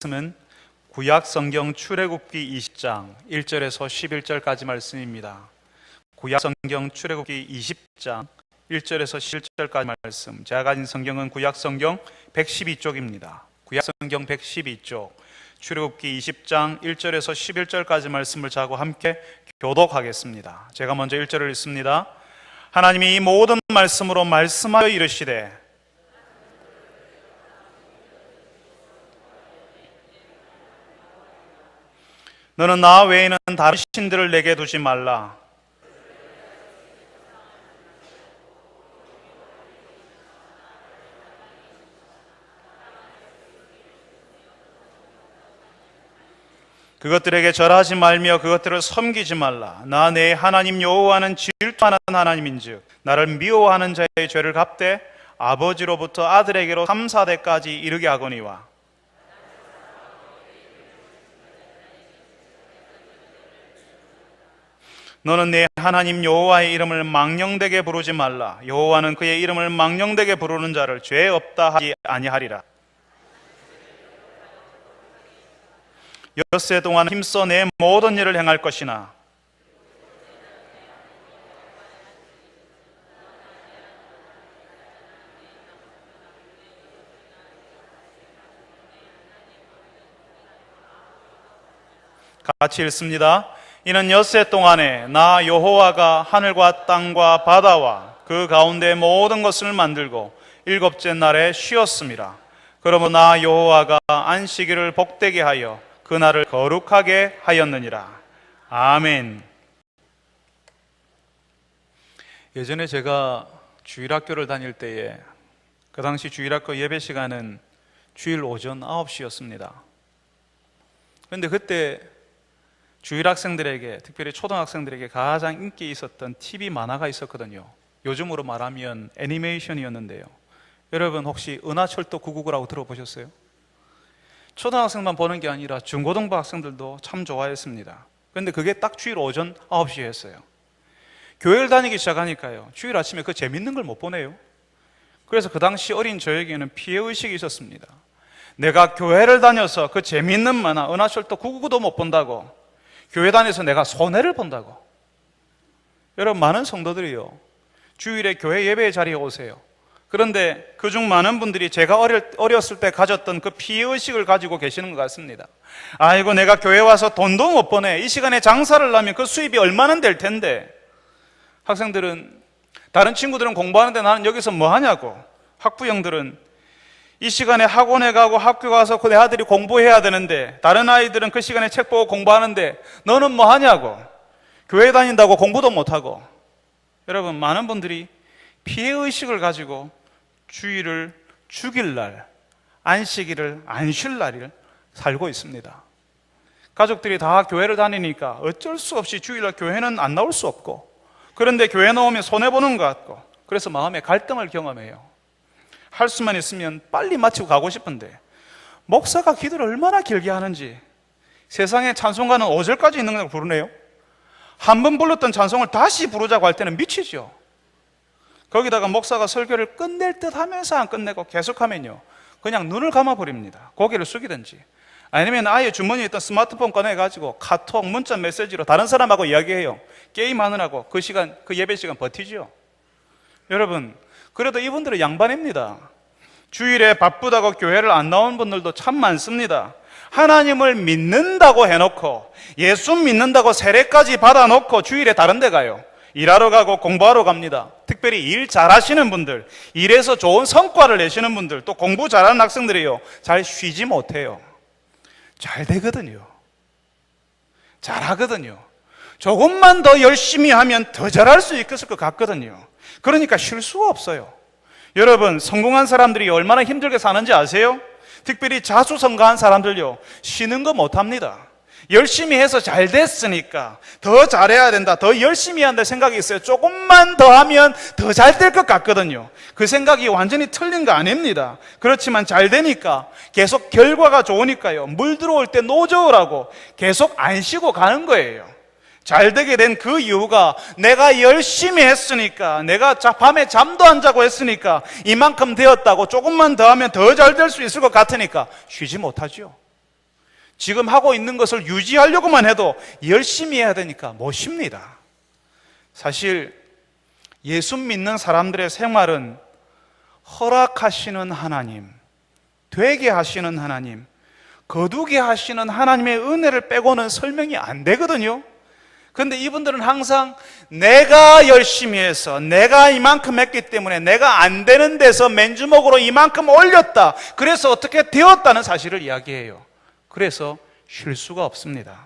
말씀은 구약 성경 출애굽기 20장 1절에서 11절까지 말씀입니다. 구약 성경 출애굽기 20장 1절에서 11절까지 말씀. 제가 가진 성경은 구약 성경 112쪽입니다. 구약 성경 112쪽 출애굽기 20장 1절에서 11절까지 말씀을 자고 함께 교독하겠습니다. 제가 먼저 1절을 읽습니다. 하나님이 이 모든 말씀으로 말씀하여 이르시되 너는 나 외에는 다른 신들을 내게 두지 말라. 그것들에게 절하지 말며 그것들을 섬기지 말라. 나 내 하나님 여호와는 질투하는 하나님인즉 나를 미워하는 자의 죄를 갚되 아버지로부터 아들에게로 3, 4대까지 이르게 하거니와 너는 내 하나님 여호와의 이름을 망령되게 부르지 말라. 여호와는 그의 이름을 망령되게 부르는 자를 죄 없다 하지 아니하리라. 엿새 동안 힘써 내 모든 일을 행할 것이나 같이 읽습니다. 이는 엿새 동안에 나 여호와가 하늘과 땅과 바다와 그 가운데 모든 것을 만들고 일곱째 날에 쉬었음이라. 그러므로 나 여호와가 안식일을 복되게 하여 그 날을 거룩하게 하였느니라. 아멘. 예전에 제가 주일학교를 다닐 때에 그 당시 주일학교 예배 시간은 주일 오전 9시였습니다. 그런데 그때 주일학생들에게, 특별히 초등학생들에게 가장 인기 있었던 TV 만화가 있었거든요. 요즘으로 말하면 애니메이션이었는데요. 여러분 혹시 은하철도 999라고 들어보셨어요? 초등학생만 보는 게 아니라 중고등부 학생들도 참 좋아했습니다. 그런데 그게 딱 주일 오전 9시에 했어요. 교회를 다니기 시작하니까요, 주일 아침에 그 재밌는 걸 못 보네요. 그래서 그 당시 어린 저에게는 피해의식이 있었습니다. 내가 교회를 다녀서 그 재밌는 만화 은하철도 999도 못 본다고, 교회 다녀서 내가 손해를 본다고. 여러분, 많은 성도들이요, 주일에 교회 예배 자리에 오세요. 그런데 그중 많은 분들이 제가 어렸을 때 가졌던 그 피해의식을 가지고 계시는 것 같습니다. 아이고, 내가 교회 와서 돈도 못 버네. 이 시간에 장사를 하면 그 수입이 얼마나 될 텐데. 학생들은, 다른 친구들은 공부하는데 나는 여기서 뭐 하냐고. 학부형들은 이 시간에 학원에 가고 학교 가서 내 아들이 공부해야 되는데, 다른 아이들은 그 시간에 책 보고 공부하는데 너는 뭐 하냐고. 교회 다닌다고 공부도 못하고. 여러분, 많은 분들이 피해의식을 가지고 주일을 죽일 날, 안식일을 안 쉴 날을 살고 있습니다. 가족들이 다 교회를 다니니까 어쩔 수 없이 주일날 교회는 안 나올 수 없고, 그런데 교회 나오면 손해보는 것 같고, 그래서 마음에 갈등을 경험해요. 할 수만 있으면 빨리 마치고 가고 싶은데, 목사가 기도를 얼마나 길게 하는지, 세상에 찬송가는 5절까지 있는 걸 부르네요. 한 번 불렀던 찬송을 다시 부르자고 할 때는 미치죠. 거기다가 목사가 설교를 끝낼 듯 하면서 안 끝내고 계속하면요, 그냥 눈을 감아버립니다. 고개를 숙이든지 아니면 아예 주머니에 있던 스마트폰 꺼내가지고 카톡, 문자 메시지로 다른 사람하고 이야기해요. 게임하느라고 그 시간, 그 예배 시간 버티죠. 여러분, 그래도 이분들은 양반입니다. 주일에 바쁘다고 교회를 안 나온 분들도 참 많습니다. 하나님을 믿는다고 해놓고, 예수 믿는다고 세례까지 받아놓고 주일에 다른 데 가요. 일하러 가고 공부하러 갑니다. 특별히 일 잘하시는 분들, 일에서 좋은 성과를 내시는 분들, 또 공부 잘하는 학생들이요, 잘 쉬지 못해요. 잘 되거든요. 잘하거든요. 조금만 더 열심히 하면 더 잘할 수 있을 것 같거든요. 그러니까 쉴 수가 없어요. 여러분, 성공한 사람들이 얼마나 힘들게 사는지 아세요? 특별히 자수성가한 사람들요, 쉬는 거 못합니다. 열심히 해서 잘 됐으니까 더 잘해야 된다, 더 열심히 해야 한다 생각이 있어요. 조금만 더 하면 더 잘 될 것 같거든요. 그 생각이 완전히 틀린 거 아닙니다. 그렇지만 잘 되니까, 계속 결과가 좋으니까요, 물 들어올 때 노저으라고 계속 안 쉬고 가는 거예요. 잘 되게 된 그 이유가 내가 열심히 했으니까, 내가 밤에 잠도 안 자고 했으니까 이만큼 되었다고, 조금만 더 하면 더 잘 될 수 있을 것 같으니까 쉬지 못하죠. 지금 하고 있는 것을 유지하려고만 해도 열심히 해야 되니까 못 쉽니다. 사실 예수 믿는 사람들의 생활은 허락하시는 하나님, 되게 하시는 하나님, 거두게 하시는 하나님의 은혜를 빼고는 설명이 안 되거든요. 그런데 이분들은 항상 내가 열심히 해서 내가 이만큼 했기 때문에 내가 안 되는 데서 맨주먹으로 이만큼 올렸다, 그래서 어떻게 되었다는 사실을 이야기해요. 그래서 쉴 수가 없습니다.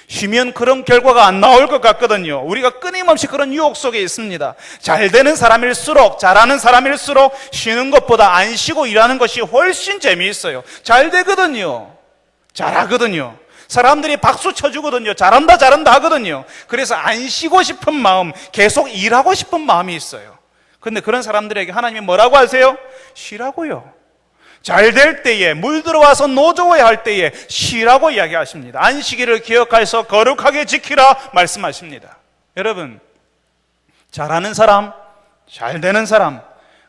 쉬면 그런 결과가 안 나올 것 같거든요. 우리가 끊임없이 그런 유혹 속에 있습니다. 잘 되는 사람일수록, 잘하는 사람일수록 쉬는 것보다 안 쉬고 일하는 것이 훨씬 재미있어요. 잘 되거든요. 잘하거든요. 사람들이 박수 쳐주거든요. 잘한다 잘한다 하거든요. 그래서 안 쉬고 싶은 마음, 계속 일하고 싶은 마음이 있어요. 그런데 그런 사람들에게 하나님이 뭐라고 하세요? 쉬라고요. 잘 될 때에, 물 들어와서 노조해야 할 때에 쉬라고 이야기하십니다. 안식일을 기억해서 거룩하게 지키라 말씀하십니다. 여러분, 잘하는 사람, 잘 되는 사람,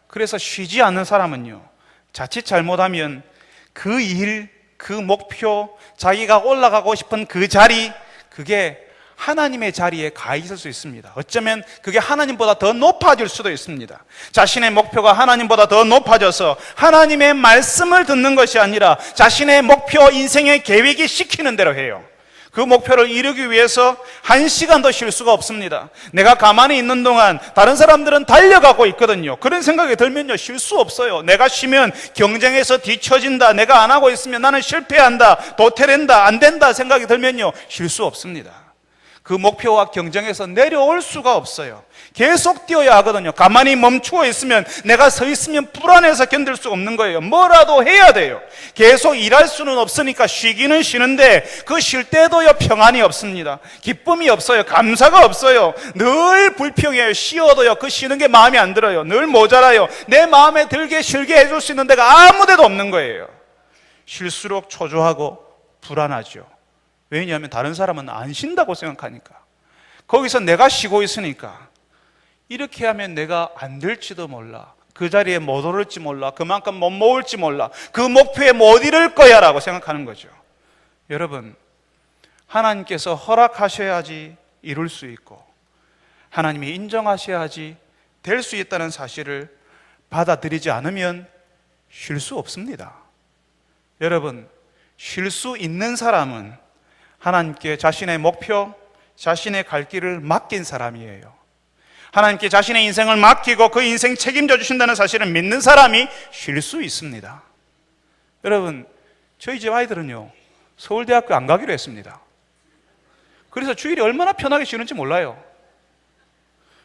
그래서 쉬지 않는 사람은요, 자칫 잘못하면 그 일, 그 목표, 자기가 올라가고 싶은 그 자리, 그게 하나님의 자리에 가 있을 수 있습니다. 어쩌면 그게 하나님보다 더 높아질 수도 있습니다. 자신의 목표가 하나님보다 더 높아져서 하나님의 말씀을 듣는 것이 아니라 자신의 목표, 인생의 계획이 시키는 대로 해요. 그 목표를 이루기 위해서 1시간도 쉴 수가 없습니다. 내가 가만히 있는 동안 다른 사람들은 달려가고 있거든요. 그런 생각이 들면요, 쉴 수 없어요. 내가 쉬면 경쟁에서 뒤처진다, 내가 안 하고 있으면 나는 실패한다, 도태된다, 안 된다 생각이 들면요, 쉴 수 없습니다. 그 목표와 경쟁에서 내려올 수가 없어요. 계속 뛰어야 하거든요. 가만히 멈추어 있으면, 내가 서 있으면 불안해서 견딜 수 없는 거예요. 뭐라도 해야 돼요. 계속 일할 수는 없으니까 쉬기는 쉬는데 그 쉴 때도요, 평안이 없습니다. 기쁨이 없어요. 감사가 없어요. 늘 불평해요. 쉬어도요, 그 쉬는 게 마음에 안 들어요. 늘 모자라요. 내 마음에 들게 쉬게 해줄 수 있는 데가 아무 데도 없는 거예요. 쉴수록 초조하고 불안하죠. 왜냐하면 다른 사람은 안 쉰다고 생각하니까. 거기서 내가 쉬고 있으니까 이렇게 하면 내가 안 될지도 몰라, 그 자리에 못 오를지 몰라, 그만큼 못 모을지 몰라, 그 목표에 못 이룰 거야 라고 생각하는 거죠. 여러분, 하나님께서 허락하셔야지 이룰 수 있고 하나님이 인정하셔야지 될 수 있다는 사실을 받아들이지 않으면 쉴 수 없습니다. 여러분, 쉴 수 있는 사람은 하나님께 자신의 목표, 자신의 갈 길을 맡긴 사람이에요. 하나님께 자신의 인생을 맡기고 그 인생 책임져 주신다는 사실을 믿는 사람이 쉴 수 있습니다. 여러분, 저희 집 아이들은요, 서울대학교 안 가기로 했습니다. 그래서 주일에 얼마나 편하게 쉬는지 몰라요.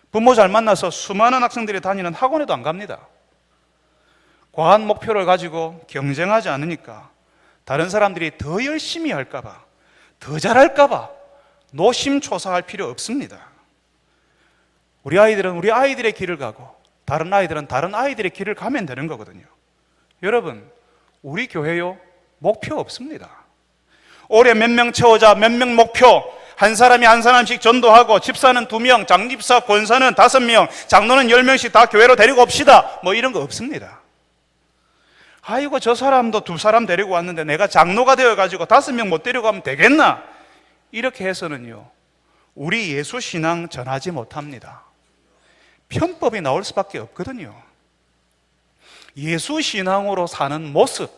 부모 잘 만나서 수많은 학생들이 다니는 학원에도 안 갑니다. 과한 목표를 가지고 경쟁하지 않으니까 다른 사람들이 더 열심히 할까 봐, 더 잘할까 봐 노심초사할 필요 없습니다. 우리 아이들은 우리 아이들의 길을 가고 다른 아이들은 다른 아이들의 길을 가면 되는 거거든요. 여러분, 우리 교회요, 목표 없습니다. 올해 몇 명 채우자, 몇 명 목표, 한 사람이 한 사람씩 전도하고, 집사는 2명, 장집사, 권사는 5명, 장로는 10명씩 다 교회로 데리고 옵시다, 뭐 이런 거 없습니다. 아이고, 저 사람도 2사람 데리고 왔는데 내가 장로가 되어가지고 5명 못 데리고 가면 되겠나? 이렇게 해서는요, 우리 예수 신앙 전하지 못합니다. 편법이 나올 수밖에 없거든요. 예수 신앙으로 사는 모습,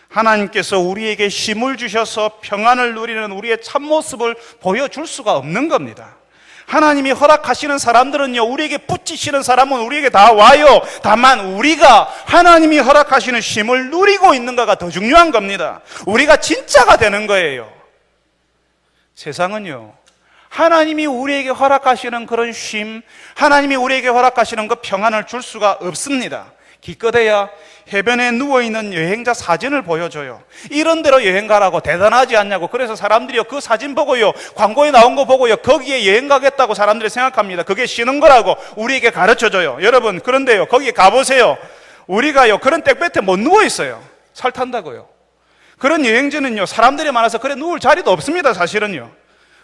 하나님께서 우리에게 힘을 주셔서 평안을 누리는 우리의 참모습을 보여줄 수가 없는 겁니다. 하나님이 허락하시는 사람들은요, 우리에게 붙이시는 사람은 우리에게 다 와요. 다만 우리가 하나님이 허락하시는 쉼을 누리고 있는가가 더 중요한 겁니다. 우리가 진짜가 되는 거예요. 세상은요, 하나님이 우리에게 허락하시는 그런 쉼, 하나님이 우리에게 허락하시는 그 평안을 줄 수가 없습니다. 기껏해야 해변에 누워있는 여행자 사진을 보여줘요. 이런 데로 여행 가라고, 대단하지 않냐고. 그래서 사람들이요, 그 사진 보고요, 광고에 나온 거 보고요, 거기에 여행 가겠다고 사람들이 생각합니다. 그게 쉬는 거라고 우리에게 가르쳐줘요. 여러분, 그런데요, 거기에 가보세요. 우리가요, 그런 땡볕에 못 누워있어요. 살 탄다고요. 그런 여행지는요, 사람들이 많아서 그래 누울 자리도 없습니다. 사실은요.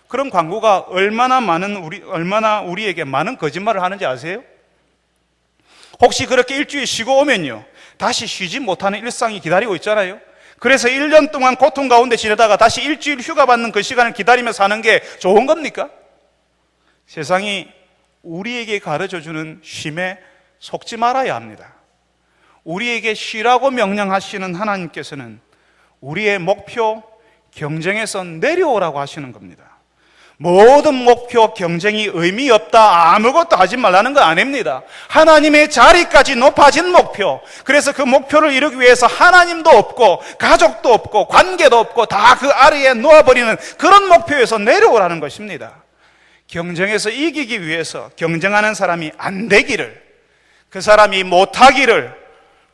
그런 광고가 얼마나 우리에게 많은 거짓말을 하는지 아세요? 혹시 그렇게 일주일 쉬고 오면요, 다시 쉬지 못하는 일상이 기다리고 있잖아요. 그래서 1년 동안 고통 가운데 지내다가 다시 일주일 휴가 받는 그 시간을 기다리며 사는 게 좋은 겁니까? 세상이 우리에게 가르쳐주는 쉼에 속지 말아야 합니다. 우리에게 쉬라고 명령하시는 하나님께서는 우리의 목표, 경쟁에서 내려오라고 하시는 겁니다. 모든 목표, 경쟁이 의미 없다, 아무것도 하지 말라는 거 아닙니다. 하나님의 자리까지 높아진 목표, 그래서 그 목표를 이루기 위해서 하나님도 없고 가족도 없고 관계도 없고 다 그 아래에 놓아버리는 그런 목표에서 내려오라는 것입니다. 경쟁에서 이기기 위해서 경쟁하는 사람이 안 되기를, 그 사람이 못하기를,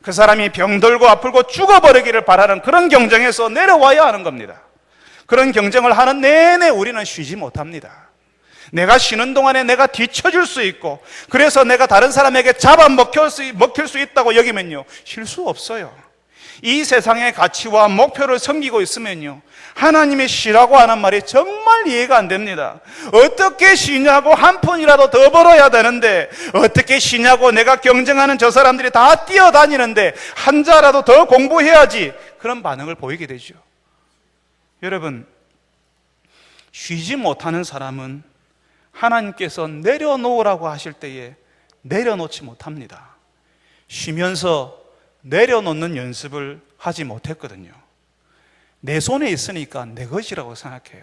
그 사람이 병들고 아프고 죽어버리기를 바라는 그런 경쟁에서 내려와야 하는 겁니다. 그런 경쟁을 하는 내내 우리는 쉬지 못합니다. 내가 쉬는 동안에 내가 뒤처질 수 있고, 그래서 내가 다른 사람에게 먹힐 수 있다고 여기면요, 쉴 수 없어요. 이 세상의 가치와 목표를 섬기고 있으면요, 하나님이 쉬라고 하는 말이 정말 이해가 안 됩니다. 어떻게 쉬냐고, 한 푼이라도 더 벌어야 되는데, 어떻게 쉬냐고, 내가 경쟁하는 저 사람들이 다 뛰어다니는데 한 자라도 더 공부해야지, 그런 반응을 보이게 되죠. 여러분, 쉬지 못하는 사람은 하나님께서 내려놓으라고 하실 때에 내려놓지 못합니다. 쉬면서 내려놓는 연습을 하지 못했거든요. 내 손에 있으니까 내 것이라고 생각해요.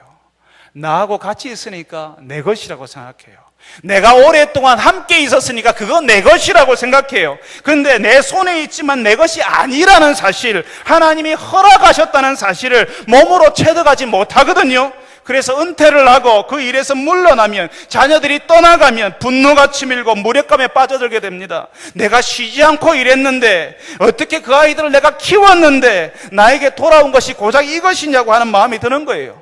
나하고 같이 있으니까 내 것이라고 생각해요. 내가 오랫동안 함께 있었으니까 그건 내 것이라고 생각해요. 그런데 내 손에 있지만 내 것이 아니라는 사실, 하나님이 허락하셨다는 사실을 몸으로 체득하지 못하거든요. 그래서 은퇴를 하고 그 일에서 물러나면, 자녀들이 떠나가면 분노가 치밀고 무력감에 빠져들게 됩니다. 내가 쉬지 않고 일했는데, 어떻게 그 아이들을 내가 키웠는데 나에게 돌아온 것이 고작 이것이냐고 하는 마음이 드는 거예요.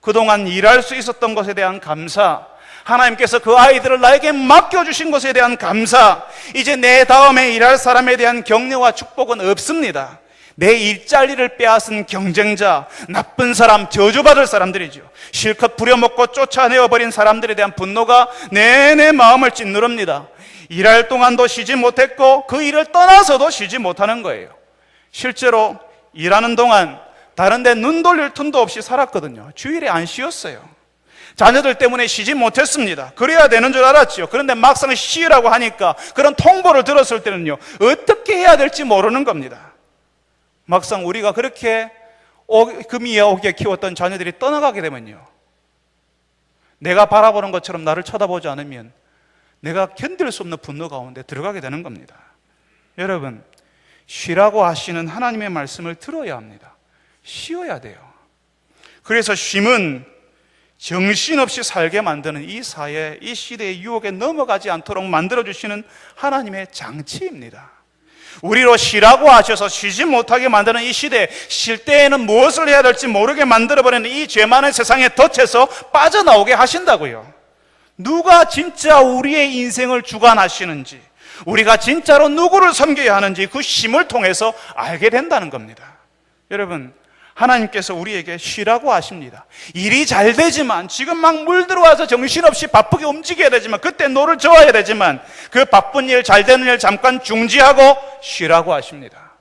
그동안 일할 수 있었던 것에 대한 감사, 하나님께서 그 아이들을 나에게 맡겨주신 것에 대한 감사, 이제 내 다음에 일할 사람에 대한 격려와 축복은 없습니다. 내 일자리를 빼앗은 경쟁자, 나쁜 사람, 저주받을 사람들이죠. 실컷 부려먹고 쫓아내어버린 사람들에 대한 분노가 내내 마음을 짓누릅니다. 일할 동안도 쉬지 못했고 그 일을 떠나서도 쉬지 못하는 거예요. 실제로 일하는 동안 다른 데 눈 돌릴 틈도 없이 살았거든요. 주일에 안 쉬었어요. 자녀들 때문에 쉬지 못했습니다. 그래야 되는 줄 알았죠. 그런데 막상 쉬라고 하니까, 그런 통보를 들었을 때는요, 어떻게 해야 될지 모르는 겁니다. 막상 우리가 그렇게 금이에 오게 키웠던 자녀들이 떠나가게 되면요, 내가 바라보는 것처럼 나를 쳐다보지 않으면 내가 견딜 수 없는 분노 가운데 들어가게 되는 겁니다. 여러분, 쉬라고 하시는 하나님의 말씀을 들어야 합니다. 쉬어야 돼요. 그래서 쉼은 정신없이 살게 만드는 이 사회, 이 시대의 유혹에 넘어가지 않도록 만들어주시는 하나님의 장치입니다. 우리로 쉬라고 하셔서 쉬지 못하게 만드는 이 시대, 쉴 때에는 무엇을 해야 될지 모르게 만들어버리는 이 죄 많은 세상의 덫에서 빠져나오게 하신다고요. 누가 진짜 우리의 인생을 주관하시는지, 우리가 진짜로 누구를 섬겨야 하는지 그 쉼을 통해서 알게 된다는 겁니다. 여러분, 하나님께서 우리에게 쉬라고 하십니다. 일이 잘 되지만, 지금 막 물들어와서 정신없이 바쁘게 움직여야 되지만, 그때 노를 저어야 되지만, 그 바쁜 일, 잘 되는 일 잠깐 중지하고 쉬라고 하십니다.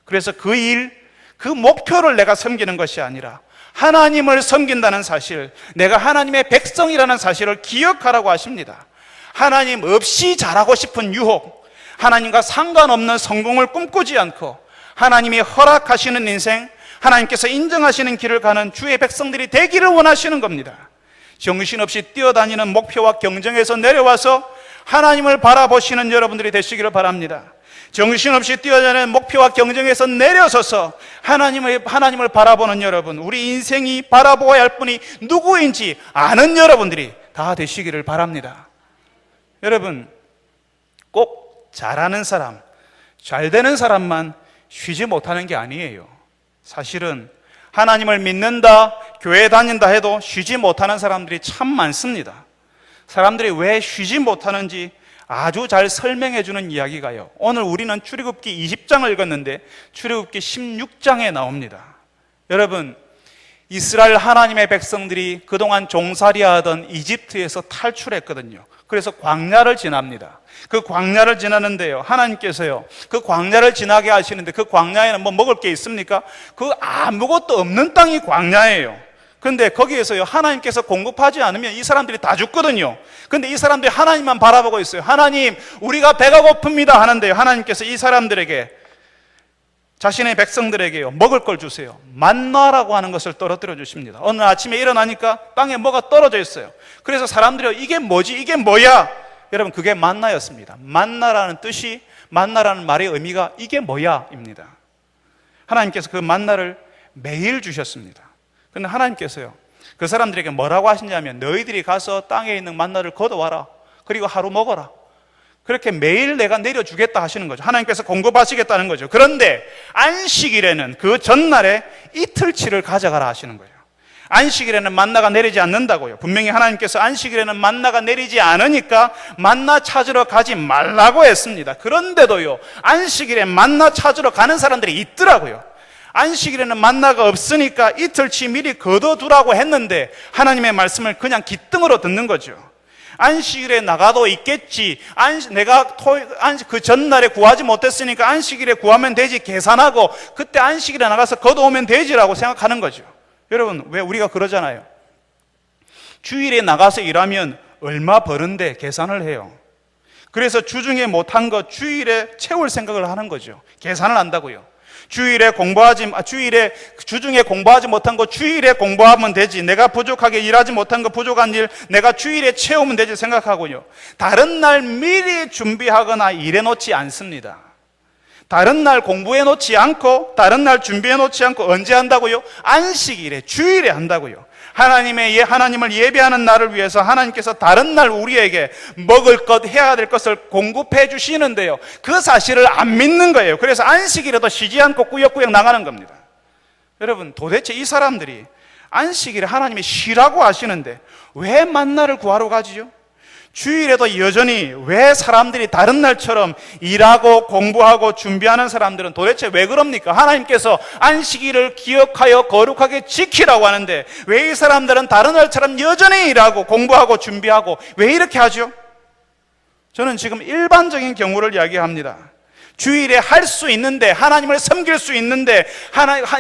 그래서 그 일, 그 목표를 내가 섬기는 것이 아니라 하나님을 섬긴다는 사실, 내가 하나님의 백성이라는 사실을 기억하라고 하십니다. 하나님 없이 잘하고 싶은 유혹, 하나님과 상관없는 성공을 꿈꾸지 않고 하나님이 허락하시는 인생, 하나님께서 인정하시는 길을 가는 주의 백성들이 되기를 원하시는 겁니다. 정신없이 뛰어다니는 목표와 경쟁에서 내려와서 하나님을 바라보시는 여러분들이 되시기를 바랍니다. 정신없이 뛰어다니는 목표와 경쟁에서 내려서서 하나님을 바라보는 여러분, 우리 인생이 바라보아야 할 분이 누구인지 아는 여러분들이 다 되시기를 바랍니다. 여러분, 꼭 잘하는 사람, 잘 되는 사람만 쉬지 못하는 게 아니에요. 사실은 하나님을 믿는다, 교회 다닌다 해도 쉬지 못하는 사람들이 참 많습니다. 사람들이 왜 쉬지 못하는지 아주 잘 설명해 주는 이야기가요, 오늘 우리는 출애굽기 20장을 읽었는데 출애굽기 16장에 나옵니다. 여러분, 이스라엘 하나님의 백성들이 그동안 종살이하던 이집트에서 탈출했거든요. 그래서 광야를 지납니다. 그 광야를 지나는데요, 하나님께서요, 그 광야를 지나게 하시는데 그 광야에는 뭐 먹을 게 있습니까? 그 아무것도 없는 땅이 광야예요. 근데 거기에서요, 하나님께서 공급하지 않으면 이 사람들이 다 죽거든요. 근데 이 사람들이 하나님만 바라보고 있어요. 하나님, 우리가 배가 고픕니다 하는데요, 하나님께서 이 사람들에게, 자신의 백성들에게요, 먹을 걸 주세요. 만나라고 하는 것을 떨어뜨려 주십니다. 어느 아침에 일어나니까 땅에 뭐가 떨어져 있어요. 그래서 사람들이요, 이게 뭐지? 이게 뭐야? 여러분, 그게 만나였습니다. 만나라는 뜻이, 만나라는 말의 의미가 이게 뭐야? 입니다. 하나님께서 그 만나를 매일 주셨습니다. 그런데 하나님께서요, 그 사람들에게 뭐라고 하시냐면, 너희들이 가서 땅에 있는 만나를 걷어와라. 그리고 하루 먹어라. 그렇게 매일 내가 내려주겠다 하시는 거죠. 하나님께서 공급하시겠다는 거죠. 그런데 안식일에는, 그 전날에 이틀치를 가져가라 하시는 거예요. 안식일에는 만나가 내리지 않는다고요. 분명히 하나님께서 안식일에는 만나가 내리지 않으니까 만나 찾으러 가지 말라고 했습니다. 그런데도요, 안식일에 만나 찾으러 가는 사람들이 있더라고요. 안식일에는 만나가 없으니까 이틀치 미리 거둬두라고 했는데 하나님의 말씀을 그냥 귓등으로 듣는 거죠. 안식일에 나가도 있겠지, 내가 그 전날에 구하지 못했으니까 안식일에 구하면 되지 계산하고 그때 안식일에 나가서 거둬오면 되지라고 생각하는 거죠. 여러분, 왜 우리가 그러잖아요. 주일에 나가서 일하면 얼마 버는데 계산을 해요. 그래서 주중에 못한 거 주일에 채울 생각을 하는 거죠. 계산을 한다고요. 주중에 공부하지 못한 거 주일에 공부하면 되지, 내가 부족하게 일하지 못한 거 부족한 일 내가 주일에 채우면 되지 생각하고요, 다른 날 미리 준비하거나 일해 놓지 않습니다. 다른 날 공부해 놓지 않고, 다른 날 준비해 놓지 않고 언제 한다고요? 안식일에, 주일에 한다고요. 하나님을 예배하는 날을 위해서 하나님께서 다른 날 우리에게 먹을 것, 해야 될 것을 공급해 주시는데요, 그 사실을 안 믿는 거예요. 그래서 안식일에도 쉬지 않고 꾸역꾸역 나가는 겁니다. 여러분, 도대체 이 사람들이 안식일에 하나님이 쉬라고 하시는데 왜 만나를 구하러 가지요? 주일에도 여전히 왜 사람들이 다른 날처럼 일하고 공부하고 준비하는 사람들은 도대체 왜 그럽니까? 하나님께서 안식일을 기억하여 거룩하게 지키라고 하는데 왜 이 사람들은 다른 날처럼 여전히 일하고 공부하고 준비하고 왜 이렇게 하죠? 저는 지금 일반적인 경우를 이야기합니다. 주일에 할 수 있는데, 하나님을 섬길 수 있는데,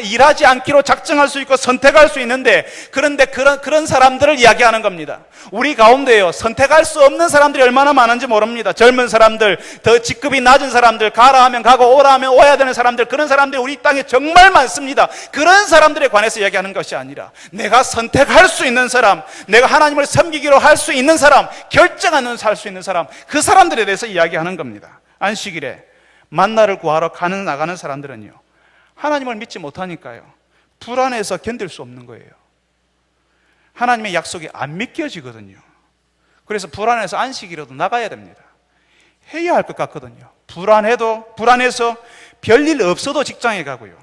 일하지 않기로 작정할 수 있고 선택할 수 있는데, 그런데 그런 사람들을 이야기하는 겁니다. 우리 가운데요, 선택할 수 없는 사람들이 얼마나 많은지 모릅니다. 젊은 사람들, 더 직급이 낮은 사람들, 가라 하면 가고 오라 하면 오야 되는 사람들, 그런 사람들이 우리 땅에 정말 많습니다. 그런 사람들에 관해서 이야기하는 것이 아니라 내가 선택할 수 있는 사람, 내가 하나님을 섬기기로 할 수 있는 사람, 결정하는 살 수 있는 사람, 그 사람들에 대해서 이야기하는 겁니다. 안식일에 만나를 구하러 나가는 사람들은요, 하나님을 믿지 못하니까요, 불안해서 견딜 수 없는 거예요. 하나님의 약속이 안 믿겨지거든요. 그래서 불안해서 안식이라도 나가야 됩니다. 해야 할 것 같거든요. 불안해서 별일 없어도 직장에 가고요,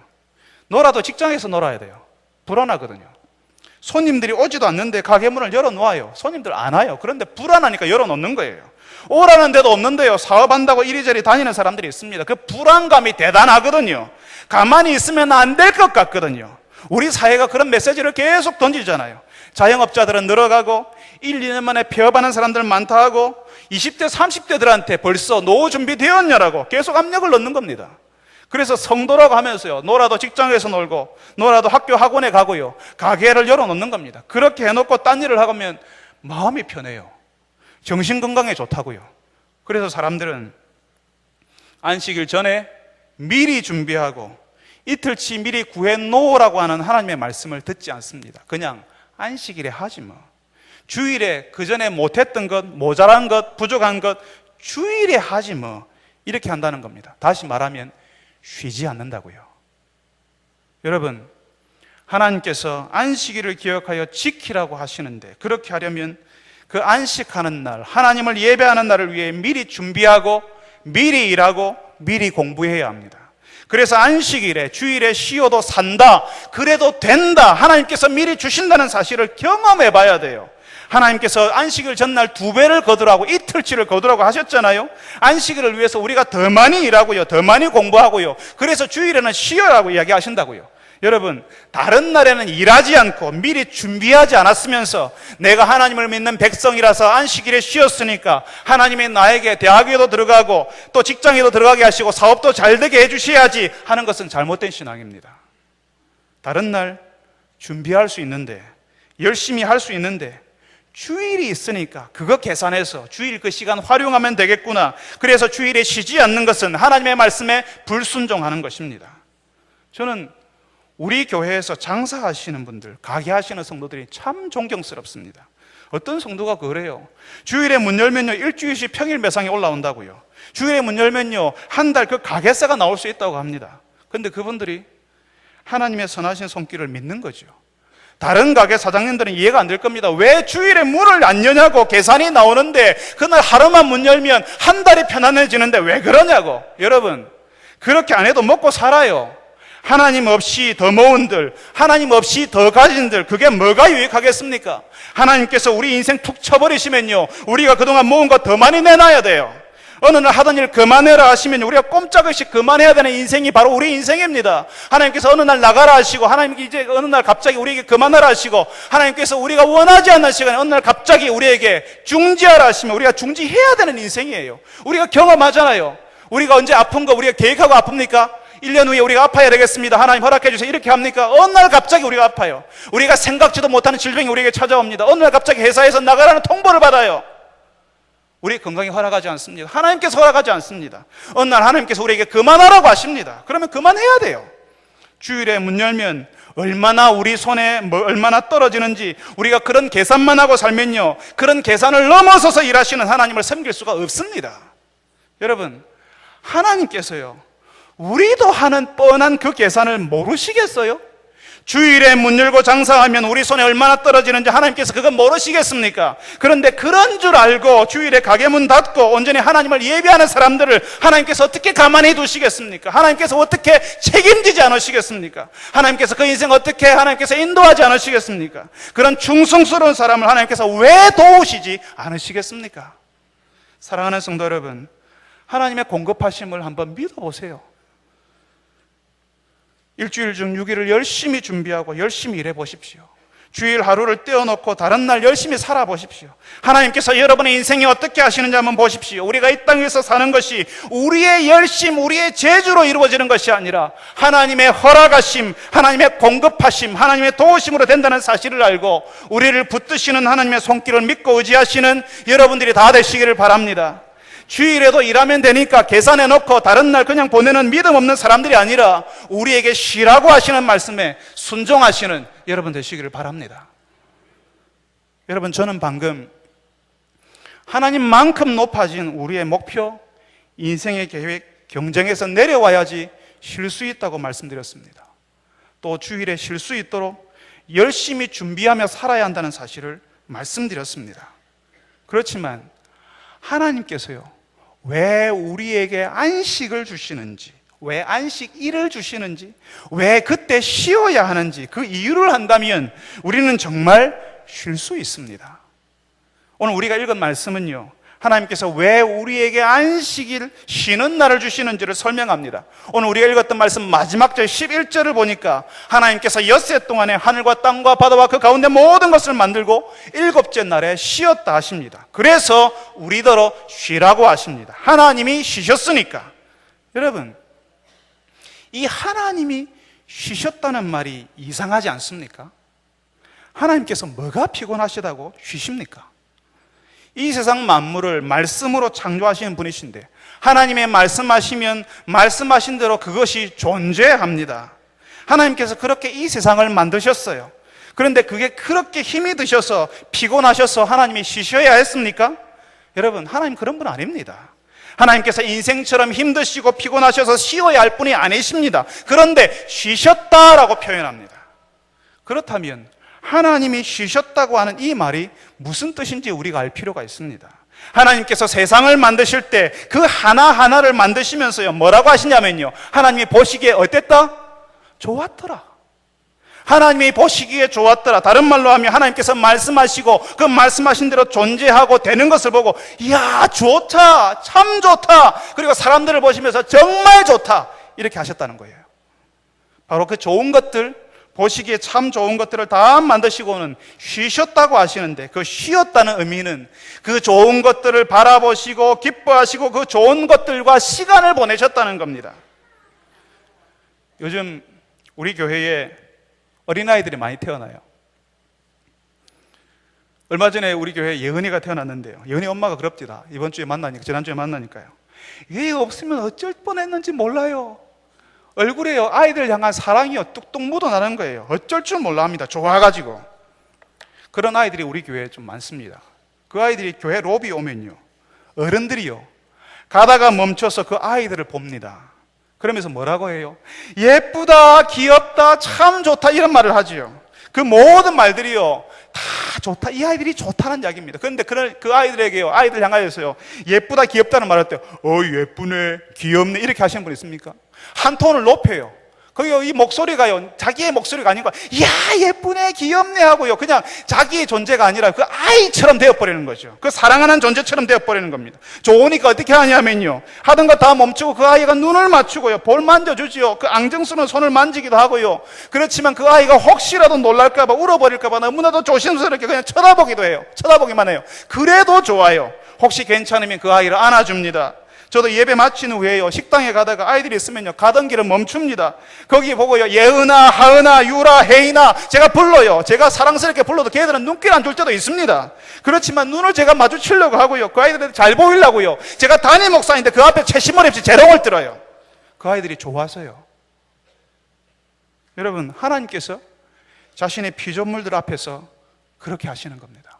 놀아도 직장에서 놀아야 돼요. 불안하거든요. 손님들이 오지도 않는데 가게 문을 열어놓아요. 손님들 안 와요. 그런데 불안하니까 열어놓는 거예요. 오라는 데도 없는데요, 사업한다고 이리저리 다니는 사람들이 있습니다. 그 불안감이 대단하거든요. 가만히 있으면 안 될 것 같거든요. 우리 사회가 그런 메시지를 계속 던지잖아요. 자영업자들은 늘어가고 1, 2년 만에 폐업하는 사람들 많다 하고 20대, 30대들한테 벌써 노후 준비되었냐라고 계속 압력을 넣는 겁니다. 그래서 성도라고 하면서요, 놀아도 직장에서 놀고, 놀아도 학교 학원에 가고요, 가게를 열어놓는 겁니다. 그렇게 해놓고 딴 일을 하면 마음이 편해요. 정신건강에 좋다고요. 그래서 사람들은 안식일 전에 미리 준비하고 이틀치 미리 구해놓으라고 하는 하나님의 말씀을 듣지 않습니다. 그냥 안식일에 하지 뭐. 주일에 그 전에 못했던 것, 모자란 것, 부족한 것 주일에 하지 뭐. 이렇게 한다는 겁니다. 다시 말하면 쉬지 않는다고요. 여러분, 하나님께서 안식일을 기억하여 지키라고 하시는데, 그렇게 하려면 그 안식하는 날, 하나님을 예배하는 날을 위해 미리 준비하고 미리 일하고 미리 공부해야 합니다. 그래서 안식일에, 주일에 쉬어도 산다, 그래도 된다, 하나님께서 미리 주신다는 사실을 경험해 봐야 돼요. 하나님께서 안식일 전날 2배를 거두라고, 이틀치를 거두라고 하셨잖아요. 안식일을 위해서 우리가 더 많이 일하고요, 더 많이 공부하고요, 그래서 주일에는 쉬어라고 이야기하신다고요. 여러분, 다른 날에는 일하지 않고 미리 준비하지 않았으면서 내가 하나님을 믿는 백성이라서 안식일에 쉬었으니까 하나님이 나에게 대학에도 들어가고 또 직장에도 들어가게 하시고 사업도 잘 되게 해주셔야지 하는 것은 잘못된 신앙입니다. 다른 날 준비할 수 있는데, 열심히 할 수 있는데 주일이 있으니까 그거 계산해서 주일 그 시간 활용하면 되겠구나. 그래서 주일에 쉬지 않는 것은 하나님의 말씀에 불순종하는 것입니다. 저는 우리 교회에서 장사하시는 분들, 가게 하시는 성도들이 참 존경스럽습니다. 어떤 성도가 그래요. 주일에 문 열면요, 일주일씩 평일 매상이 올라온다고요. 주일에 문 열면요, 한 달 그 가게세가 나올 수 있다고 합니다. 그런데 그분들이 하나님의 선하신 손길을 믿는 거죠. 다른 가게 사장님들은 이해가 안 될 겁니다. 왜 주일에 문을 안 여냐고. 계산이 나오는데 그날 하루만 문 열면 한 달이 편안해지는데 왜 그러냐고. 여러분, 그렇게 안 해도 먹고 살아요. 하나님 없이 더 모은들, 하나님 없이 더 가진들, 그게 뭐가 유익하겠습니까? 하나님께서 우리 인생 툭 쳐버리시면요, 우리가 그동안 모은 거 더 많이 내놔야 돼요. 어느 날 하던 일 그만해라 하시면 우리가 꼼짝없이 그만해야 되는 인생이 바로 우리 인생입니다. 하나님께서 어느 날 나가라 하시고, 하나님께 이제 어느 날 갑자기 우리에게 그만하라 하시고, 하나님께서 우리가 원하지 않는 시간에 어느 날 갑자기 우리에게 중지하라 하시면 우리가 중지해야 되는 인생이에요. 우리가 경험하잖아요. 우리가 언제 아픈 거 우리가 계획하고 아픕니까? 1년 후에 우리가 아파야 되겠습니다. 하나님 허락해 주세요. 이렇게 합니까? 어느 날 갑자기 우리가 아파요. 우리가 생각지도 못하는 질병이 우리에게 찾아옵니다. 어느 날 갑자기 회사에서 나가라는 통보를 받아요. 우리 건강이 허락하지 않습니다. 하나님께서 허락하지 않습니다. 어느 날 하나님께서 우리에게 그만하라고 하십니다. 그러면 그만해야 돼요. 주일에 문 열면 얼마나 우리 손에 얼마나 떨어지는지 우리가 그런 계산만 하고 살면요, 그런 계산을 넘어서서 일하시는 하나님을 섬길 수가 없습니다. 여러분, 하나님께서요, 우리도 하는 뻔한 그 계산을 모르시겠어요? 주일에 문 열고 장사하면 우리 손에 얼마나 떨어지는지 하나님께서 그건 모르시겠습니까? 그런데 그런 줄 알고 주일에 가게 문 닫고 온전히 하나님을 예배하는 사람들을 하나님께서 어떻게 가만히 두시겠습니까? 하나님께서 어떻게 책임지지 않으시겠습니까? 하나님께서 그 인생 어떻게 하나님께서 인도하지 않으시겠습니까? 그런 충성스러운 사람을 하나님께서 왜 도우시지 않으시겠습니까? 사랑하는 성도 여러분, 하나님의 공급하심을 한번 믿어보세요. 일주일 중 6일을 열심히 준비하고 열심히 일해 보십시오. 주일 하루를 떼어놓고 다른 날 열심히 살아보십시오. 하나님께서 여러분의 인생에 어떻게 하시는지 한번 보십시오. 우리가 이 땅에서 사는 것이 우리의 열심, 우리의 재주로 이루어지는 것이 아니라 하나님의 허락하심, 하나님의 공급하심, 하나님의 도우심으로 된다는 사실을 알고 우리를 붙드시는 하나님의 손길을 믿고 의지하시는 여러분들이 다 되시기를 바랍니다. 주일에도 일하면 되니까 계산해놓고 다른 날 그냥 보내는 믿음 없는 사람들이 아니라 우리에게 쉬라고 하시는 말씀에 순종하시는 여러분 되시기를 바랍니다. 여러분, 저는 방금 하나님만큼 높아진 우리의 목표, 인생의 계획, 경쟁에서 내려와야지 쉴 수 있다고 말씀드렸습니다. 또 주일에 쉴 수 있도록 열심히 준비하며 살아야 한다는 사실을 말씀드렸습니다. 그렇지만 하나님께서요, 왜 우리에게 안식을 주시는지, 왜 안식일을 주시는지, 왜 그때 쉬어야 하는지 그 이유를 한다면 우리는 정말 쉴 수 있습니다. 오늘 우리가 읽은 말씀은요, 하나님께서 왜 우리에게 안식일, 쉬는 날을 주시는지를 설명합니다. 오늘 우리가 읽었던 말씀 마지막 절 11절을 보니까 하나님께서 엿새 동안에 하늘과 땅과 바다와 그 가운데 모든 것을 만들고 일곱째 날에 쉬었다 하십니다. 그래서 우리더러 쉬라고 하십니다. 하나님이 쉬셨으니까. 여러분, 이 하나님이 쉬셨다는 말이 이상하지 않습니까? 하나님께서 뭐가 피곤하시다고 쉬십니까? 이 세상 만물을 말씀으로 창조하시는 분이신데 하나님의 말씀하시면 말씀하신 대로 그것이 존재합니다. 하나님께서 그렇게 이 세상을 만드셨어요. 그런데 그게 그렇게 힘이 드셔서 피곤하셔서 하나님이 쉬셔야 했습니까? 여러분, 하나님 그런 분 아닙니다. 하나님께서 인생처럼 힘드시고 피곤하셔서 쉬어야 할 분이 아니십니다. 그런데 쉬셨다라고 표현합니다. 그렇다면 하나님이 쉬셨다고 하는 이 말이 무슨 뜻인지 우리가 알 필요가 있습니다. 하나님께서 세상을 만드실 때 그 하나하나를 만드시면서요, 뭐라고 하시냐면요, 하나님이 보시기에 어땠다? 좋았더라. 하나님이 보시기에 좋았더라. 다른 말로 하면 하나님께서 말씀하시고 그 말씀하신 대로 존재하고 되는 것을 보고 이야, 좋다, 참 좋다, 그리고 사람들을 보시면서 정말 좋다, 이렇게 하셨다는 거예요. 바로 그 좋은 것들, 보시기에 참 좋은 것들을 다 만드시고는 쉬셨다고 하시는데, 그 쉬었다는 의미는 그 좋은 것들을 바라보시고 기뻐하시고 그 좋은 것들과 시간을 보내셨다는 겁니다. 요즘 우리 교회에 어린아이들이 많이 태어나요. 얼마 전에 우리 교회에 예은이가 태어났는데요. 예은이 엄마가 그럽디다. 이번 주에 만나니까, 지난주에 만나니까요. 얘 없으면 어쩔 뻔했는지 몰라요. 얼굴에요, 아이들 향한 사랑이요, 뚝뚝 묻어나는 거예요. 어쩔 줄 몰라 합니다. 좋아가지고. 그런 아이들이 우리 교회에 좀 많습니다. 그 아이들이 교회 로비 오면요, 어른들이요, 가다가 멈춰서 그 아이들을 봅니다. 그러면서 뭐라고 해요? 예쁘다, 귀엽다, 참 좋다, 이런 말을 하지요. 그 모든 말들이요, 다 좋다, 이 아이들이 좋다는 이야기입니다. 그런데 그 아이들에게요, 아이들 향하여서요, 예쁘다, 귀엽다는 말할 때, 예쁘네, 귀엽네, 이렇게 하시는 분 있습니까? 한 톤을 높여요. 거기요, 이 목소리가요, 자기의 목소리가 아니고, 야, 예쁘네, 귀엽네 하고요, 그냥 자기의 존재가 아니라 그 아이처럼 되어버리는 거죠. 그 사랑하는 존재처럼 되어버리는 겁니다. 좋으니까 어떻게 하냐면요, 하던 거 다 멈추고 그 아이가 눈을 맞추고요, 볼 만져주지요. 그 앙증스러운 손을 만지기도 하고요. 그렇지만 그 아이가 혹시라도 놀랄까봐, 울어버릴까봐 너무나도 조심스럽게 그냥 쳐다보기도 해요. 쳐다보기만 해요. 그래도 좋아요. 혹시 괜찮으면 그 아이를 안아줍니다. 저도 예배 마친 후에요, 식당에 가다가 아이들이 있으면요, 가던 길을 멈춥니다. 거기 보고요, 예은아, 하은아, 유라, 혜인아, 제가 불러요. 제가 사랑스럽게 불러도 걔들은 눈길 안 줄 때도 있습니다. 그렇지만 눈을 제가 마주치려고 하고요, 그 아이들한테 잘 보이려고요, 제가 담임 목사인데 그 앞에 채심머리 없이 재롱을 들어요. 그 아이들이 좋아서요. 여러분, 하나님께서 자신의 피조물들 앞에서 그렇게 하시는 겁니다.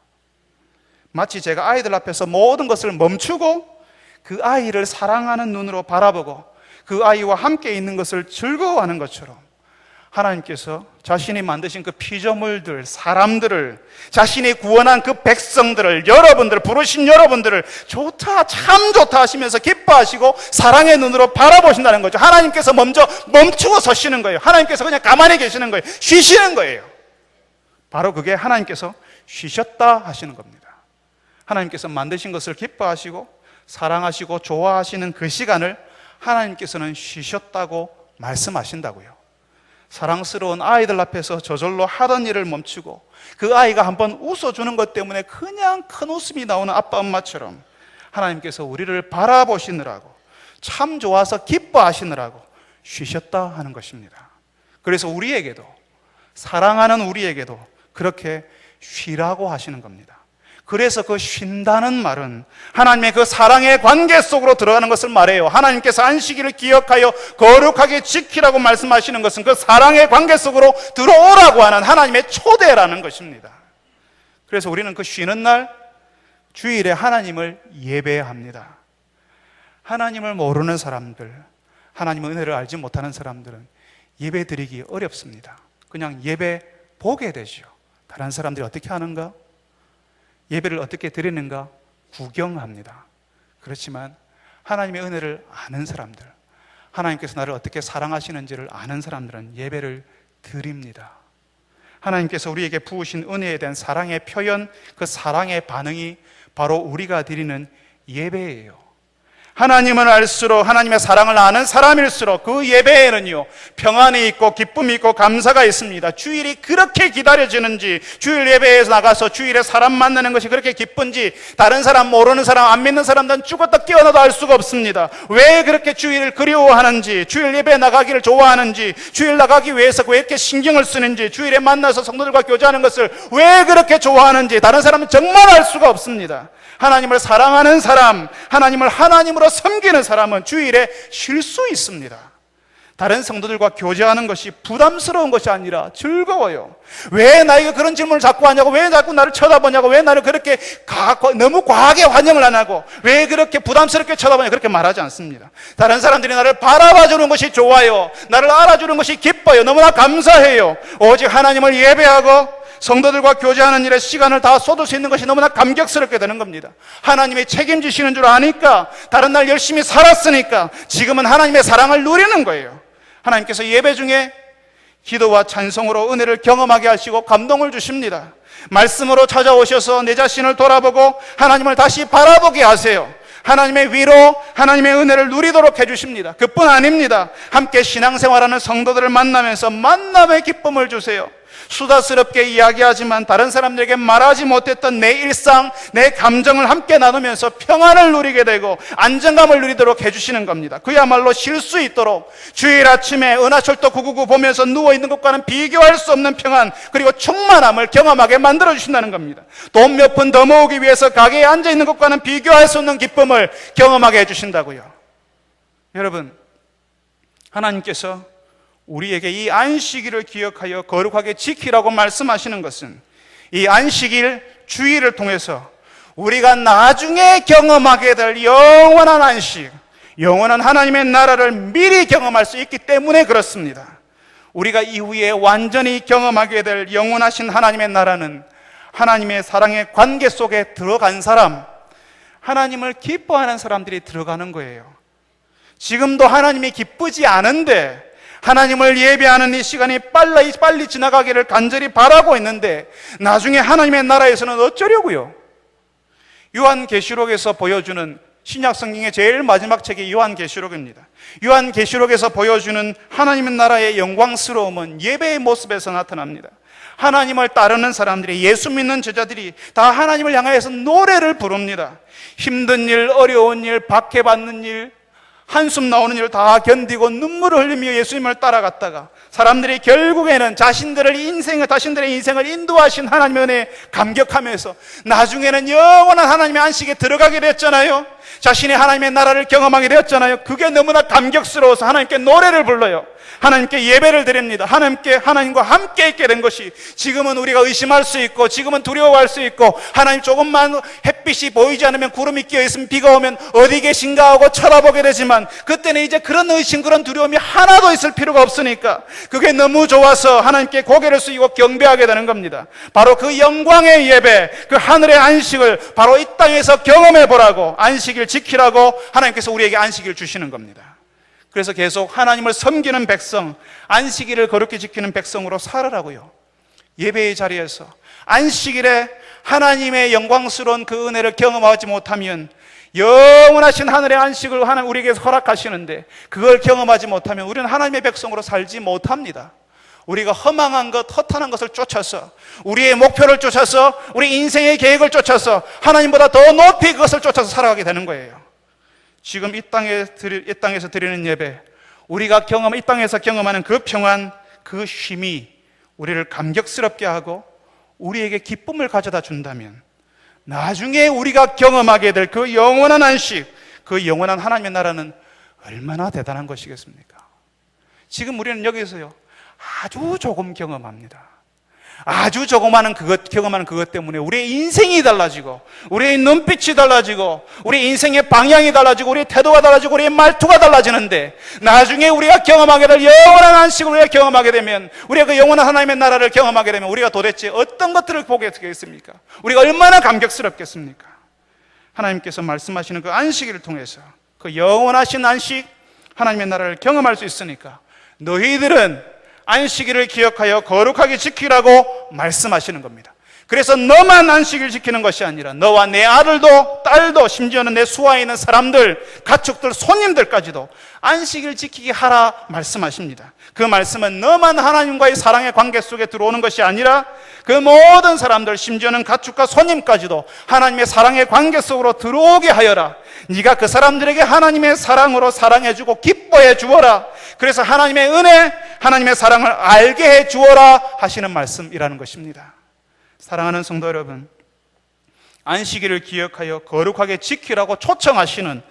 마치 제가 아이들 앞에서 모든 것을 멈추고 그 아이를 사랑하는 눈으로 바라보고 그 아이와 함께 있는 것을 즐거워하는 것처럼, 하나님께서 자신이 만드신 그 피조물들, 사람들을, 자신이 구원한 그 백성들을, 여러분들, 부르신 여러분들을 좋다, 참 좋다 하시면서 기뻐하시고 사랑의 눈으로 바라보신다는 거죠. 하나님께서 먼저 멈추고 서시는 거예요. 하나님께서 그냥 가만히 계시는 거예요. 쉬시는 거예요. 바로 그게 하나님께서 쉬셨다 하시는 겁니다. 하나님께서 만드신 것을 기뻐하시고 사랑하시고 좋아하시는 그 시간을 하나님께서는 쉬셨다고 말씀하신다고요. 사랑스러운 아이들 앞에서 저절로 하던 일을 멈추고 그 아이가 한번 웃어주는 것 때문에 그냥 큰 웃음이 나오는 아빠 엄마처럼 하나님께서 우리를 바라보시느라고, 참 좋아서 기뻐하시느라고 쉬셨다 하는 것입니다. 그래서 우리에게도, 사랑하는 우리에게도 그렇게 쉬라고 하시는 겁니다. 그래서 그 쉰다는 말은 하나님의 그 사랑의 관계 속으로 들어가는 것을 말해요. 하나님께서 안식일을 기억하여 거룩하게 지키라고 말씀하시는 것은 그 사랑의 관계 속으로 들어오라고 하는 하나님의 초대라는 것입니다. 그래서 우리는 그 쉬는 날 주일에 하나님을 예배합니다. 하나님을 모르는 사람들, 하나님의 은혜를 알지 못하는 사람들은 예배 드리기 어렵습니다. 그냥 예배 보게 되죠. 다른 사람들이 어떻게 하는가? 예배를 어떻게 드리는가 구경합니다. 그렇지만 하나님의 은혜를 아는 사람들, 하나님께서 나를 어떻게 사랑하시는지를 아는 사람들은 예배를 드립니다. 하나님께서 우리에게 부으신 은혜에 대한 사랑의 표현, 그 사랑의 반응이 바로 우리가 드리는 예배예요. 하나님을 알수록, 하나님의 사랑을 아는 사람일수록 그 예배에는요, 평안이 있고 기쁨이 있고 감사가 있습니다. 주일이 그렇게 기다려지는지, 주일 예배에서 나가서 주일에 사람 만나는 것이 그렇게 기쁜지, 다른 사람, 모르는 사람, 안 믿는 사람들은 죽었다 깨어나도 알 수가 없습니다. 왜 그렇게 주일을 그리워하는지, 주일 예배에 나가기를 좋아하는지, 주일 나가기 위해서 왜 이렇게 신경을 쓰는지, 주일에 만나서 성도들과 교제하는 것을 왜 그렇게 좋아하는지 다른 사람은 정말 알 수가 없습니다. 하나님을 사랑하는 사람, 하나님을 하나님으로 섬기는 사람은 주일에 쉴 수 있습니다. 다른 성도들과 교제하는 것이 부담스러운 것이 아니라 즐거워요. 왜 나에게 그런 질문을 자꾸 하냐고, 왜 자꾸 나를 쳐다보냐고, 왜 나를 그렇게 너무 과하게 환영을 안 하고, 왜 그렇게 부담스럽게 쳐다보냐, 그렇게 말하지 않습니다. 다른 사람들이 나를 바라봐주는 것이 좋아요. 나를 알아주는 것이 기뻐요. 너무나 감사해요. 오직 하나님을 예배하고 성도들과 교제하는 일에 시간을 다 쏟을 수 있는 것이 너무나 감격스럽게 되는 겁니다. 하나님이 책임지시는 줄 아니까, 다른 날 열심히 살았으니까 지금은 하나님의 사랑을 누리는 거예요. 하나님께서 예배 중에 기도와 찬송으로 은혜를 경험하게 하시고 감동을 주십니다. 말씀으로 찾아오셔서 내 자신을 돌아보고 하나님을 다시 바라보게 하세요. 하나님의 위로, 하나님의 은혜를 누리도록 해주십니다. 그뿐 아닙니다. 함께 신앙생활하는 성도들을 만나면서 만남의 기쁨을 주세요. 수다스럽게 이야기하지만 다른 사람들에게 말하지 못했던 내 일상, 내 감정을 함께 나누면서 평안을 누리게 되고 안정감을 누리도록 해주시는 겁니다. 그야말로 쉴 수 있도록 주일 아침에 은하철도 999 보면서 누워있는 것과는 비교할 수 없는 평안, 그리고 충만함을 경험하게 만들어주신다는 겁니다. 돈 몇 푼 더 모으기 위해서 가게에 앉아있는 것과는 비교할 수 없는 기쁨을 경험하게 해주신다고요. 여러분, 하나님께서 우리에게 이 안식일을 기억하여 거룩하게 지키라고 말씀하시는 것은 이 안식일 주일을 통해서 우리가 나중에 경험하게 될 영원한 안식, 영원한 하나님의 나라를 미리 경험할 수 있기 때문에 그렇습니다. 우리가 이후에 완전히 경험하게 될 영원하신 하나님의 나라는 하나님의 사랑의 관계 속에 들어간 사람, 하나님을 기뻐하는 사람들이 들어가는 거예요. 지금도 하나님이 기쁘지 않은데 하나님을 예배하는 이 시간이 빨리 지나가기를 간절히 바라고 있는데 나중에 하나님의 나라에서는 어쩌려고요? 요한계시록에서 보여주는, 신약 성경의 제일 마지막 책이 요한계시록입니다. 요한계시록에서 보여주는 하나님의 나라의 영광스러움은 예배의 모습에서 나타납니다. 하나님을 따르는 사람들이, 예수 믿는 제자들이 다 하나님을 향하여서 노래를 부릅니다. 힘든 일, 어려운 일, 박해받는 일, 한숨 나오는 일을 다 견디고 눈물을 흘리며 예수님을 따라갔다가 사람들이 결국에는 자신들의 인생을 인도하신 하나님의 은혜에 감격하면서 나중에는 영원한 하나님의 안식에 들어가게 됐잖아요. 자신이 하나님의 나라를 경험하게 되었잖아요. 그게 너무나 감격스러워서 하나님께 노래를 불러요. 하나님께 예배를 드립니다. 하나님과 함께 있게 된 것이, 지금은 우리가 의심할 수 있고 지금은 두려워할 수 있고 하나님 조금만 햇빛이 보이지 않으면 구름이 끼어있으면 비가 오면 어디 계신가 하고 쳐다보게 되지만 그때는 이제 그런 의심, 그런 두려움이 하나도 있을 필요가 없으니까 그게 너무 좋아서 하나님께 고개를 숙이고 경배하게 되는 겁니다. 바로 그 영광의 예배, 그 하늘의 안식을 바로 이 땅에서 경험해 보라고, 안식일 지키라고 하나님께서 우리에게 안식일 주시는 겁니다. 그래서 계속 하나님을 섬기는 백성, 안식일을 거룩히 지키는 백성으로 살아라고요. 예배의 자리에서 안식일에 하나님의 영광스러운 그 은혜를 경험하지 못하면, 영원하신 하늘의 안식을 하나님 우리에게 허락하시는데 그걸 경험하지 못하면 우리는 하나님의 백성으로 살지 못합니다. 우리가 허망한 것, 허탄한 것을 쫓아서, 우리의 목표를 쫓아서, 우리 인생의 계획을 쫓아서 하나님보다 더 높이 그것을 쫓아서 살아가게 되는 거예요. 지금 이 땅에서 드리는 예배, 우리가 이 땅에서 경험하는 그 평안, 그 쉼이 우리를 감격스럽게 하고 우리에게 기쁨을 가져다 준다면 나중에 우리가 경험하게 될 그 영원한 안식, 그 영원한 하나님의 나라는 얼마나 대단한 것이겠습니까? 지금 우리는 여기서요, 아주 조금 경험합니다. 아주 조그마한 경험하는 그것 때문에 우리의 인생이 달라지고, 우리의 눈빛이 달라지고, 우리 인생의 방향이 달라지고, 우리의 태도가 달라지고, 우리의 말투가 달라지는데, 나중에 우리가 경험하게 될 영원한 안식을 우리가 경험하게 되면, 우리가 그 영원한 하나님의 나라를 경험하게 되면 우리가 도대체 어떤 것들을 보게 되겠습니까? 우리가 얼마나 감격스럽겠습니까? 하나님께서 말씀하시는 그 안식일을 통해서 그 영원하신 안식, 하나님의 나라를 경험할 수 있으니까 너희들은 안식일을 기억하여 거룩하게 지키라고 말씀하시는 겁니다. 그래서 너만 안식일 지키는 것이 아니라 너와 내 아들도 딸도, 심지어는 내 수하에 있는 사람들, 가축들, 손님들까지도 안식일 지키게 하라 말씀하십니다. 그 말씀은 너만 하나님과의 사랑의 관계 속에 들어오는 것이 아니라 그 모든 사람들, 심지어는 가축과 손님까지도 하나님의 사랑의 관계 속으로 들어오게 하여라. 네가 그 사람들에게 하나님의 사랑으로 사랑해주고 기뻐해 주어라. 그래서 하나님의 은혜, 하나님의 사랑을 알게 해 주어라 하시는 말씀이라는 것입니다. 사랑하는 성도 여러분, 안식일을 기억하여 거룩하게 지키라고 초청하시는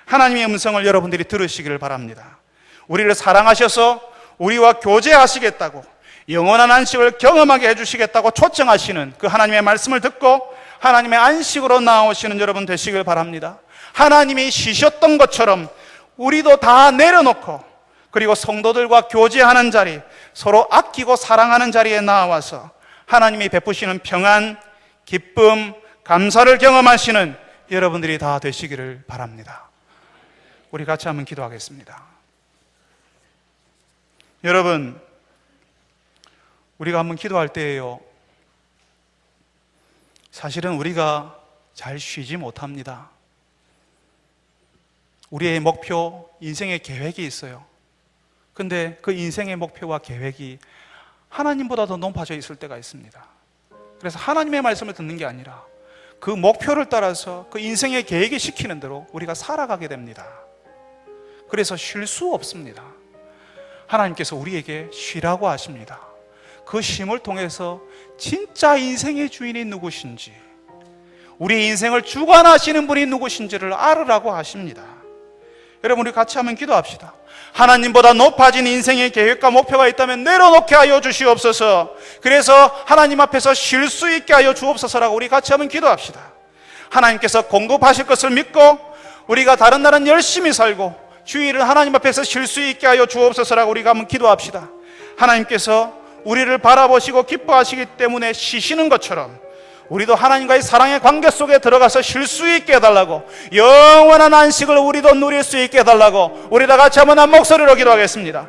하나님의 음성을 여러분들이 들으시기를 바랍니다. 우리를 사랑하셔서 우리와 교제하시겠다고, 영원한 안식을 경험하게 해주시겠다고 초청하시는 그 하나님의 말씀을 듣고 하나님의 안식으로 나오시는 여러분 되시길 바랍니다. 하나님이 쉬셨던 것처럼 우리도 다 내려놓고, 그리고 성도들과 교제하는 자리, 서로 아끼고 사랑하는 자리에 나와서 하나님이 베푸시는 평안, 기쁨, 감사를 경험하시는 여러분들이 다 되시기를 바랍니다. 우리 같이 한번 기도하겠습니다. 여러분, 우리가 한번 기도할 때에요, 사실은 우리가 잘 쉬지 못합니다. 우리의 목표, 인생의 계획이 있어요. 근데 그 인생의 목표와 계획이 하나님보다 더 높아져 있을 때가 있습니다. 그래서 하나님의 말씀을 듣는 게 아니라 그 목표를 따라서 그 인생의 계획이 시키는 대로 우리가 살아가게 됩니다. 그래서 쉴 수 없습니다. 하나님께서 우리에게 쉬라고 하십니다. 그 쉼을 통해서 진짜 인생의 주인이 누구신지, 우리 인생을 주관하시는 분이 누구신지를 알으라고 하십니다. 여러분, 우리 같이 한번 기도합시다. 하나님보다 높아진 인생의 계획과 목표가 있다면 내려놓게 하여 주시옵소서. 그래서 하나님 앞에서 쉴 수 있게 하여 주옵소서라고 우리 같이 한번 기도합시다. 하나님께서 공급하실 것을 믿고 우리가 다른 날은 열심히 살고 주일은 하나님 앞에서 쉴 수 있게 하여 주옵소서라고 우리가 한번 기도합시다. 하나님께서 우리를 바라보시고 기뻐하시기 때문에 쉬시는 것처럼 우리도 하나님과의 사랑의 관계 속에 들어가서 쉴 수 있게 해달라고, 영원한 안식을 우리도 누릴 수 있게 해달라고 우리 다 같이 한번 한 목소리로 기도하겠습니다.